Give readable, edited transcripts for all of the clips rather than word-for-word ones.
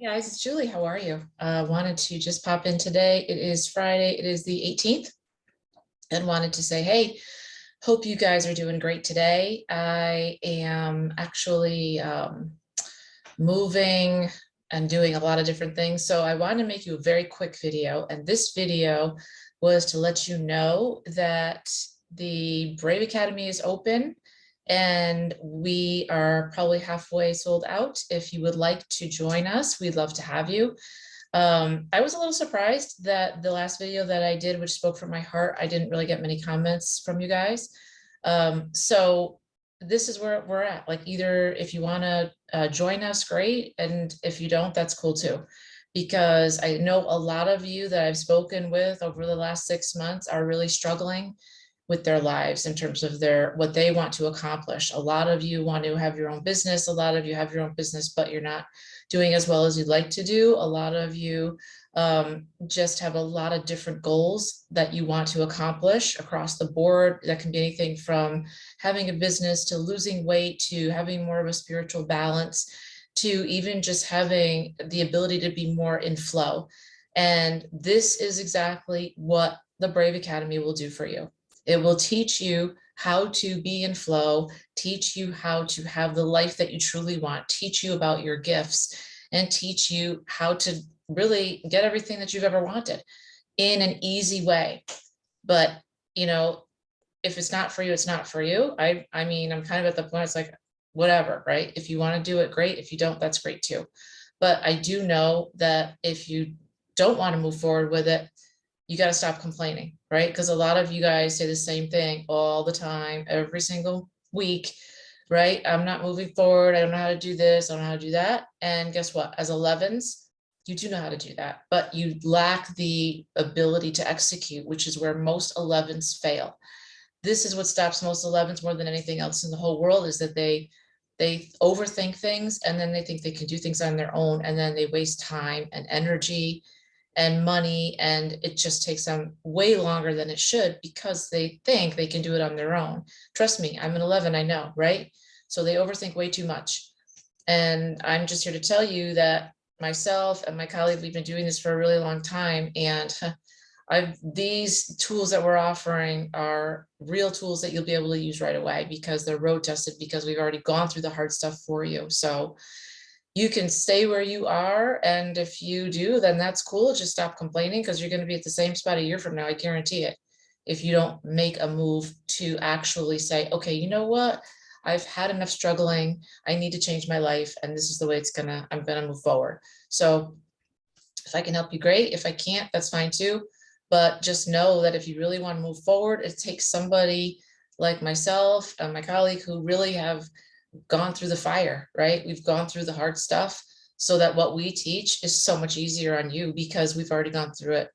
Hey guys, it's Julie. How are you? Wanted to just pop in today. It is Friday. It is the 18th, and wanted to say, hey, hope you guys are doing great today. I am actually moving and doing a lot of different things. So I wanted to make you a very quick video. And this video was to let you know that the Brave Academy is open and we are probably halfway sold out. If you would like to join us, we'd love to have you. I was a little surprised that the last video that I did, which spoke from my heart, I didn't really get many comments from you guys. So this is where we're at. Like, either if you want to join us, great. And if you don't, that's cool too. Because I know a lot of you that I've spoken with over the last 6 months are really struggling with their lives in terms of what they want to accomplish. A lot of you want to have your own business. A lot of you have your own business, but you're not doing as well as you'd like to do. A lot of you just have a lot of different goals that you want to accomplish across the board. That can be anything from having a business to losing weight to having more of a spiritual balance to even just having the ability to be more in flow. And this is exactly what the Brave Academy will do for you. It will teach you how to be in flow, teach you how to have the life that you truly want, teach you about your gifts, and teach you how to really get everything that you've ever wanted in an easy way. But, you know, if it's not for you, it's not for you. I mean, I'm kind of at the point, it's like, whatever, right? If you want to do it, great. If you don't, that's great too. But I do know that if you don't want to move forward with it, you got to stop complaining, right? Because a lot of you guys say the same thing all the time, every single week, right? I'm not moving forward. I don't know how to do this. I don't know how to do that. And guess what? As 11s, you do know how to do that, but you lack the ability to execute, which is where most 11s fail. This is what stops most 11s more than anything else in the whole world, is that they overthink things, and then they think they can do things on their own, and then they waste time and energy and money, and it just takes them way longer than it should because they think they can do it on their own. Trust me, I'm an 11, I know, right? So they overthink way too much. And I'm just here to tell you that myself and my colleague, we've been doing this for a really long time, and these tools that we're offering are real tools that you'll be able to use right away because they're road tested, because we've already gone through the hard stuff for you. So you can stay where you are, and if you do, then that's cool. Just stop complaining, because you're going to be at the same spot a year from now, I guarantee it, if you don't make a move to actually say, okay, you know what, I've had enough struggling, I need to change my life, and this is the way I'm gonna move forward. So if I can help you, great. If I can't, that's fine too. But just know that if you really want to move forward, it takes somebody like myself and my colleague who really have gone through the fire, right? We've gone through the hard stuff, so that what we teach is so much easier on you because we've already gone through it.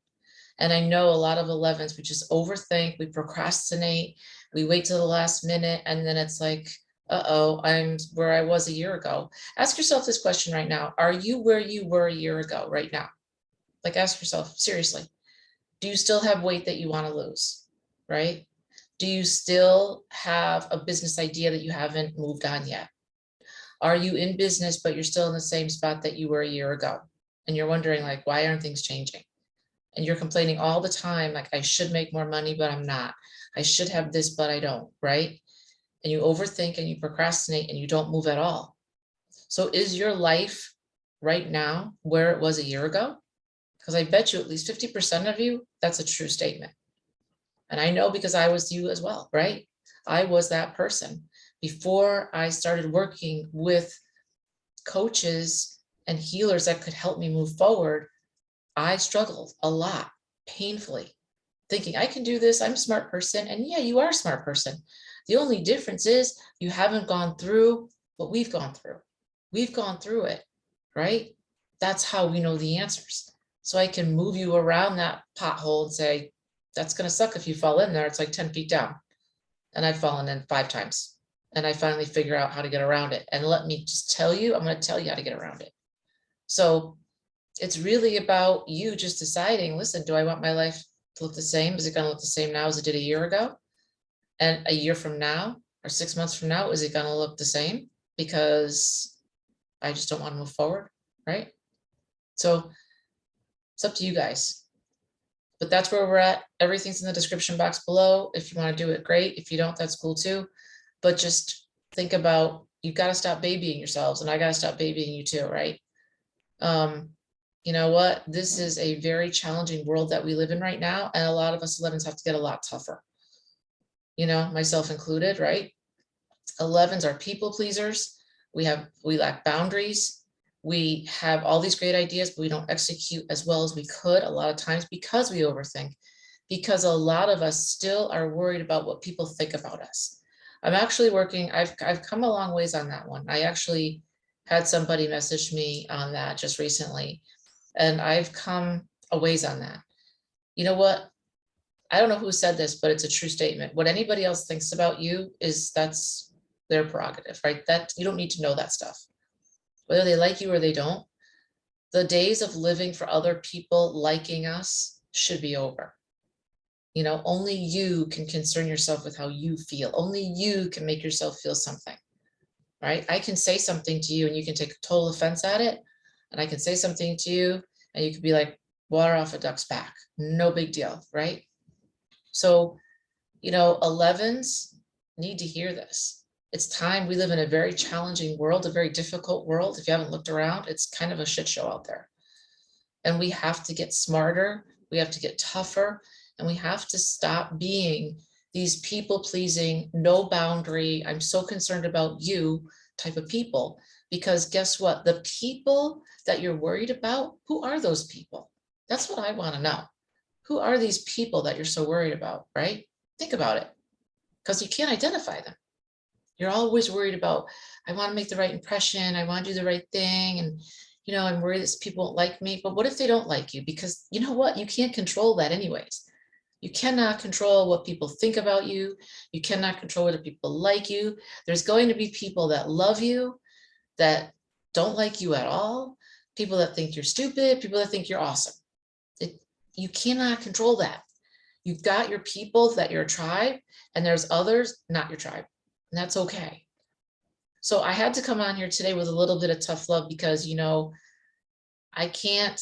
And I know a lot of 11s, we just overthink, we procrastinate, we wait till the last minute, and then it's like, uh-oh, I'm where I was a year ago. Ask yourself this question right now. Are you where you were a year ago right now? Like, ask yourself, seriously, do you still have weight that you want to lose, right? Do you still have a business idea that you haven't moved on yet? Are you in business, but you're still in the same spot that you were a year ago? And you're wondering, like, why aren't things changing? And you're complaining all the time, like, I should make more money, but I'm not. I should have this, but I don't, right? And you overthink and you procrastinate and you don't move at all. So is your life right now where it was a year ago? Because I bet you at least 50% of you, that's a true statement. And I know, because I was you as well, right? I was that person. Before I started working with coaches and healers that could help me move forward, I struggled a lot, painfully, thinking I can do this, I'm a smart person. And yeah, you are a smart person. The only difference is you haven't gone through what we've gone through. We've gone through it, right? That's how we know the answers. So I can move you around that pothole and say, that's going to suck if you fall in there. It's like 10 feet down. And I've fallen in 5 times. And I finally figure out how to get around it. And let me just tell you, I'm going to tell you how to get around it. So it's really about you just deciding, listen, do I want my life to look the same? Is it going to look the same now as it did a year ago? And a year from now, or 6 months from now, is it going to look the same? Because I just don't want to move forward, right? So it's up to you guys. But that's where we're at. Everything's in the description box below. If you want to do it, great. If you don't, that's cool too. But just think about, you've got to stop babying yourselves, and I got to stop babying you too, right? You know what? This is a very challenging world that we live in right now. And a lot of us 11s have to get a lot tougher. You know, myself included, right? 11s are people pleasers. We lack boundaries. We have all these great ideas, but we don't execute as well as we could a lot of times because we overthink, because a lot of us still are worried about what people think about us. I'm actually working, I've come a long ways on that one. I actually had somebody message me on that just recently, and I've come a ways on that. You know what? I don't know who said this, but it's a true statement. What anybody else thinks about you that's their prerogative, right? That you don't need to know that stuff. Whether they like you or they don't, the days of living for other people liking us should be over. You know, only you can concern yourself with how you feel. Only you can make yourself feel something, right? I can say something to you and you can take total offense at it. And I can say something to you and you could be like, water off a duck's back. No big deal, right? So, you know, 11s need to hear this. It's time. We live in a very challenging world, a very difficult world. If you haven't looked around, it's kind of a shit show out there. And we have to get smarter. We have to get tougher. And we have to stop being these people-pleasing, no boundary, I'm so concerned about you type of people. Because guess what? The people that you're worried about, who are those people? That's what I want to know. Who are these people that you're so worried about, right? Think about it, because you can't identify them. You're always worried about, I want to make the right impression. I want to do the right thing. And, you know, I'm worried that people won't like me. But what if they don't like you? Because you know what? You can't control that anyways. You cannot control what people think about you. You cannot control whether people like you. There's going to be people that love you, that don't like you at all, people that think you're stupid, people that think you're awesome. You cannot control that. You've got your people that you're a tribe, and there's others not your tribe. And that's okay. So I had to come on here today with a little bit of tough love because, you know, I can't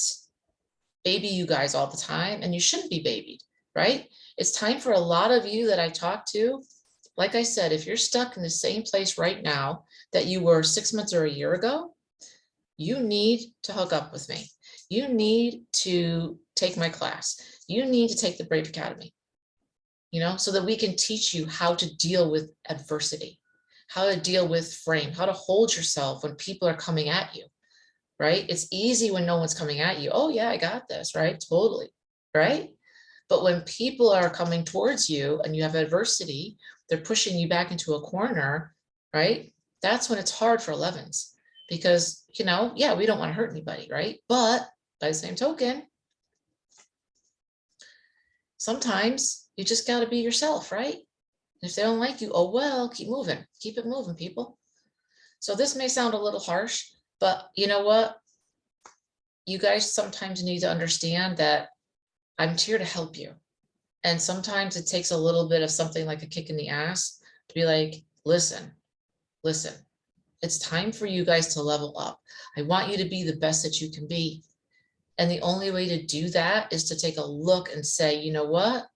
baby you guys all the time, and you shouldn't be babied, right? It's time for a lot of you that I talk to. Like I said, if you're stuck in the same place right now that you were 6 months or a year ago, you need to hook up with me. You need to take my class. You need to take the Brave Academy, you know, so that we can teach you how to deal with adversity, how to deal with frame, how to hold yourself when people are coming at you, right? It's easy when no one's coming at you. Oh yeah, I got this, right? Totally, right? But when people are coming towards you and you have adversity, they're pushing you back into a corner, right? That's when it's hard for 11s because, you know, yeah, we don't want to hurt anybody, right? But by the same token, sometimes you just got to be yourself, right? If they don't like you, oh, well, keep moving, keep it moving, people. So this may sound a little harsh, but you know what? You guys sometimes need to understand that I'm here to help you. And sometimes it takes a little bit of something like a kick in the ass to be like, listen, it's time for you guys to level up. I want you to be the best that you can be. And the only way to do that is to take a look and say, you know what?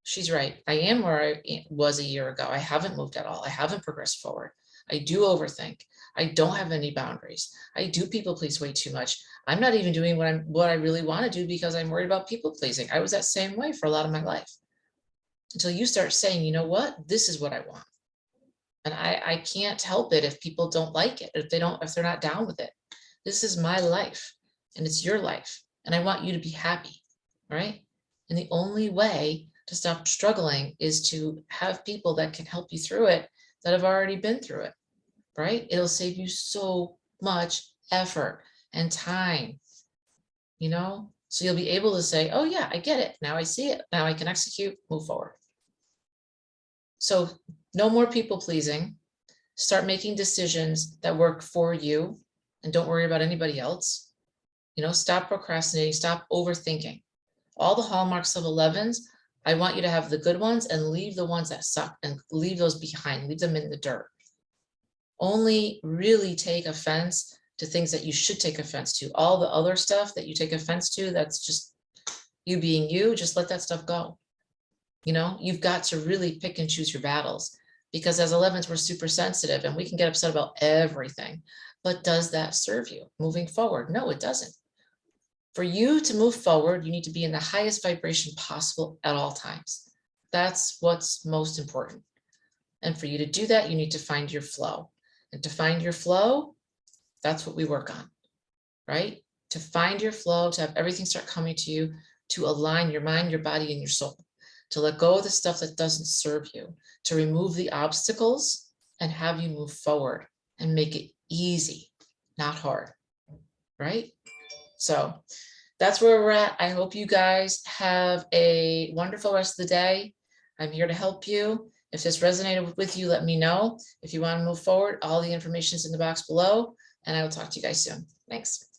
She's right. I am where I was a year ago. I haven't moved at all. I haven't progressed forward. I do overthink. I don't have any boundaries. I do people please way too much. I'm not even doing what I really want to do because I'm worried about people pleasing. I was that same way for a lot of my life. Until you start saying, you know what, this is what I want. And I can't help it if people don't like it, if they're not down with it. This is my life and it's your life. And I want you to be happy, right? And the only way to stop struggling is to have people that can help you through it that have already been through it, right? It'll save you so much effort and time, you know? So you'll be able to say, oh yeah, I get it. Now I see it. Now I can execute, move forward. So no more people pleasing. Start making decisions that work for you and don't worry about anybody else. You know, stop procrastinating, stop overthinking. All the hallmarks of 11s, I want you to have the good ones and leave the ones that suck and leave those behind, leave them in the dirt. Only really take offense to things that you should take offense to. All the other stuff that you take offense to, that's just you being you, just let that stuff go. You know, you've got to really pick and choose your battles, because as 11s, we're super sensitive and we can get upset about everything. But does that serve you moving forward? No, it doesn't. For you to move forward, you need to be in the highest vibration possible at all times. That's what's most important. And for you to do that, you need to find your flow. And to find your flow, that's what we work on, right? To find your flow, to have everything start coming to you, to align your mind, your body, and your soul, to let go of the stuff that doesn't serve you, to remove the obstacles and have you move forward and make it easy, not hard, right? So that's where we're at. I hope you guys have a wonderful rest of the day. I'm here to help you. If this resonated with you, let me know. If you want to move forward, all the information is in the box below, and I will talk to you guys soon. Thanks.